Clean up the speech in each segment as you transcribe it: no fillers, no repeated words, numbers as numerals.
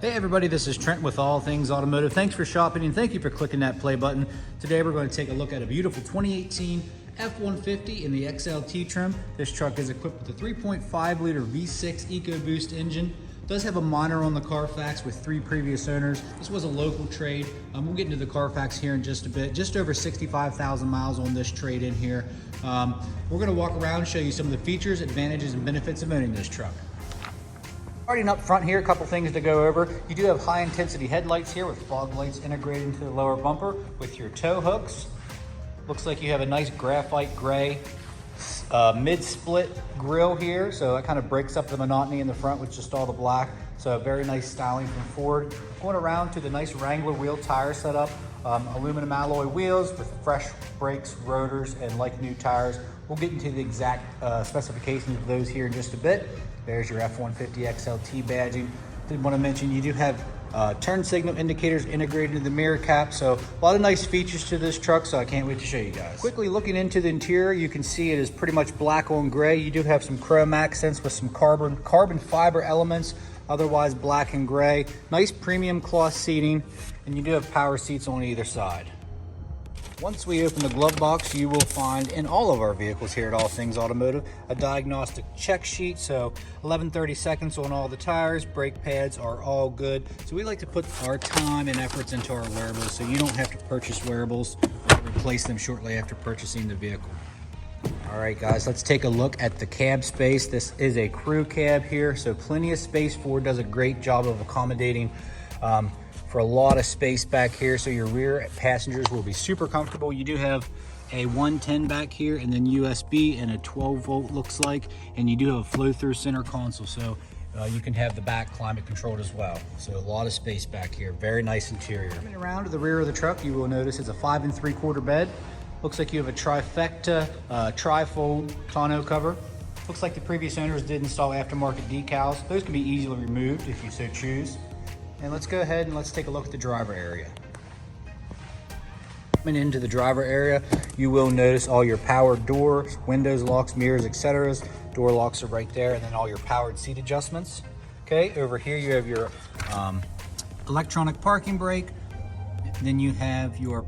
Hey everybody, this is Trent with All Things Automotive. Thanks for shopping and thank you for clicking that play button. Today we're going to take a look at a beautiful 2018 F-150 in the XLT trim. This truck is equipped with a 3.5 liter V6 EcoBoost engine. Does have a monitor on the Carfax with 3 previous owners. This was a local trade. We'll get into the Carfax here in just a bit. Just over 65,000 miles on this trade in here. We're going to walk around and show you some of the features, advantages, and benefits of owning this truck. Starting up front here, a couple things to go over. You do have high intensity headlights here with fog lights integrated into the lower bumper with your tow hooks. Looks like you have a nice graphite gray mid-split grille here, so that kind of breaks up the monotony in the front with just all the black. So very nice styling from Ford. Going around to the nice Wrangler wheel tire setup, aluminum alloy wheels with fresh brakes, rotors, and like new tires. We'll get into the exact specifications of those here in just a bit. There's your F-150 XLT badging. Did want to mention you do have turn signal indicators integrated into the mirror cap, so a lot of nice features to this truck, so I can't wait to show you guys. Quickly looking into the interior, you can see it is pretty much black on gray. You do have some chrome accents with some carbon fiber elements, otherwise black and gray. Nice premium cloth seating, and you do have power seats on either side. Once we open the glove box, you will find in all of our vehicles here at All Things Automotive a diagnostic check sheet. So 11/30 seconds on all the tires, brake pads are all good. So we like to put our time and efforts into our wearables so you don't have to purchase wearables or replace them shortly after purchasing the vehicle. All right guys, let's take a look at the cab space. This is a crew cab here, so plenty of space. Ford does a great job of accommodating for a lot of space back here, so your rear passengers will be super comfortable. You do have a 110 back here, and then USB and a 12 volt looks like, and you do have a flow through center console, so you can have the back climate controlled as well. So a lot of space back here, very nice interior. Coming around to the rear of the truck, you will notice it's a 5 3/4 bed. Looks like you have a trifecta tri-fold tonneau cover. Looks like the previous owners did install aftermarket decals. Those can be easily removed if you so choose. And let's go ahead and let's take a look at the driver area. Coming into the driver area, you will notice all your power doors, windows, locks, mirrors, etc. Door locks are right there, and then all your powered seat adjustments. Okay, over here you have your electronic parking brake. Then you have your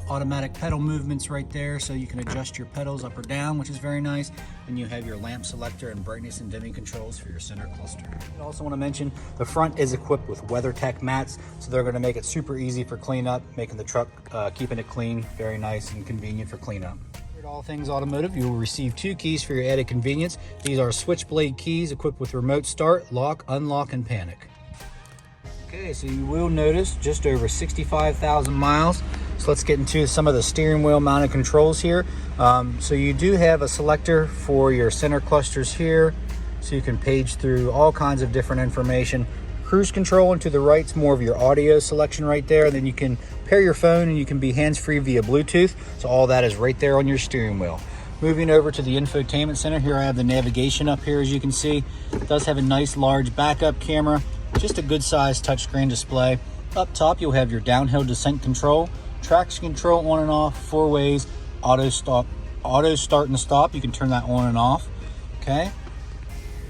automatic pedal movements right there, so you can adjust your pedals up or down, which is very nice. And you have your lamp selector and brightness and dimming controls for your center cluster. I also want to mention the front is equipped with WeatherTech mats, so they're going to make it super easy for cleanup, making the truck, keeping it clean, very nice and convenient for cleanup. At All Things Automotive, you will receive 2 keys for your added convenience. These are switchblade keys equipped with remote start, lock, unlock, and panic. Okay, so you will notice just over 65,000 miles. So let's get into some of the steering wheel mounted controls here. So you do have a selector for your center clusters here, so you can page through all kinds of different information. Cruise control, and to the right's more of your audio selection right there. And then you can pair your phone and you can be hands-free via Bluetooth. So all that is right there on your steering wheel. Moving over to the infotainment center, here I have the navigation up here. As you can see, it does have a nice large backup camera, just a good sized touchscreen display. Up top, you'll have your downhill descent control, traction control on and off, 4 ways, auto start and stop. You can turn that on and off. Okay.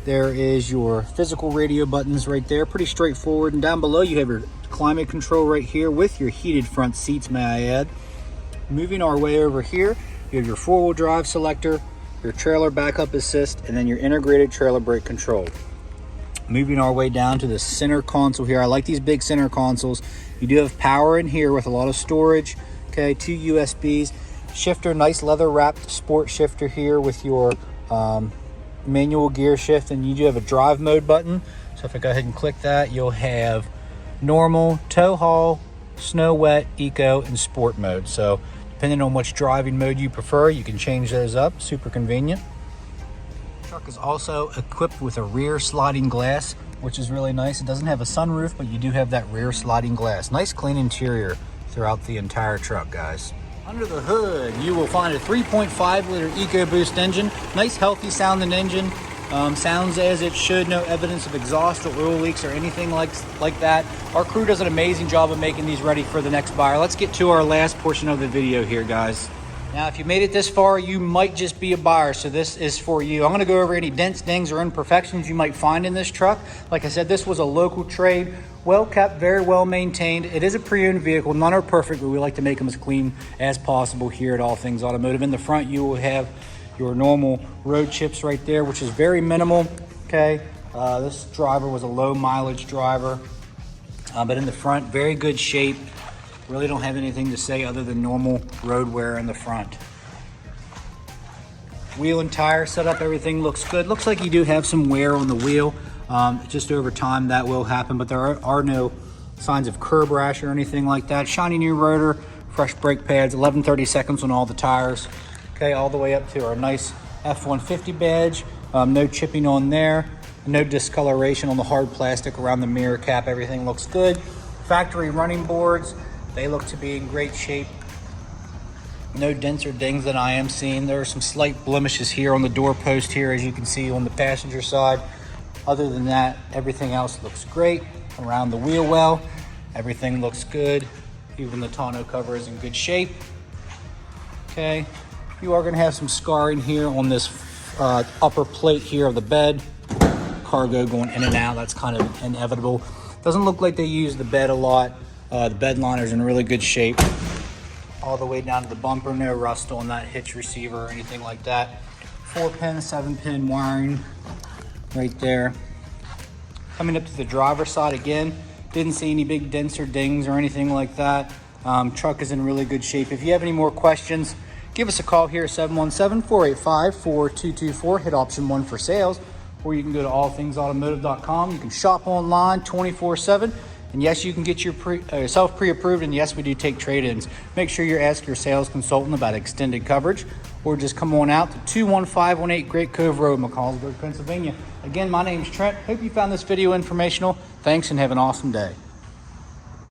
There is your physical radio buttons right there, pretty straightforward. And down below you have your climate control right here with your heated front seats, may I add. Moving our way over here, you have your 4-wheel drive selector, your trailer backup assist, and then your integrated trailer brake control. Moving our way down to the center console here. I like these big center consoles. You do have power in here with a lot of storage. Okay, 2 USBs. Shifter, nice leather wrapped sport shifter here with your manual gear shift, and you do have a drive mode button. So if I go ahead and click that, you'll have normal, tow haul, snow wet, eco, and sport mode. So depending on which driving mode you prefer, you can change those up. Super convenient. The truck is also equipped with a rear sliding glass, which is really nice. It doesn't have a sunroof, but you do have that rear sliding glass. Nice clean interior throughout the entire truck, guys. Under the hood, you will find a 3.5 liter EcoBoost engine. Nice healthy sounding engine. Sounds as it should. No evidence of exhaust or oil leaks or anything like that. Our crew does an amazing job of making these ready for the next buyer. Let's get to our last portion of the video here, guys. Now, if you made it this far, you might just be a buyer, so this is for you. I'm going to go over any dents, dings, or imperfections you might find in this truck. Like I said, this was a local trade, well kept, very well maintained. It is a pre-owned vehicle. None are perfect, but we like to make them as clean as possible here at All Things Automotive. In the front, you will have your normal road chips right there, which is very minimal. Okay, this driver was a low mileage driver, but in the front, very good shape. Really don't have anything to say other than normal road wear in the front. Wheel and tire setup, everything looks good. Looks like you do have some wear on the wheel. Just over time that will happen, but there are no signs of curb rash or anything like that. Shiny new rotor, fresh brake pads, 11/30 seconds on all the tires. Okay, all the way up to our nice F-150 badge. No chipping on there. No discoloration on the hard plastic around the mirror cap. Everything looks good. Factory running boards. They look to be in great shape. No dents or dings that I am seeing. There are some slight blemishes here on the door post here, as you can see on the passenger side. Other than that, everything else looks great. Around the wheel well, everything looks good. Even the tonneau cover is in good shape. Okay, you are gonna have some scarring here on this upper plate here of the bed. Cargo going in and out, that's kind of inevitable. Doesn't look like they use the bed a lot. The bed liner's in really good shape. All the way down to the bumper, no rust on that hitch receiver or anything like that. 4-pin, 7-pin wiring right there. Coming up to the driver's side again, didn't see any big dents or dings or anything like that. Truck is in really good shape. If you have any more questions, give us a call here at 717-485-4224. Hit option 1 for sales, or you can go to allthingsautomotive.com. You can shop online 24/7. And yes, you can get yourself pre-approved, and yes, we do take trade-ins. Make sure you ask your sales consultant about extended coverage, or just come on out to 21518 Great Cove Road, McCallsburg, Pennsylvania. Again, my name's Trent. Hope you found this video informational. Thanks, and have an awesome day.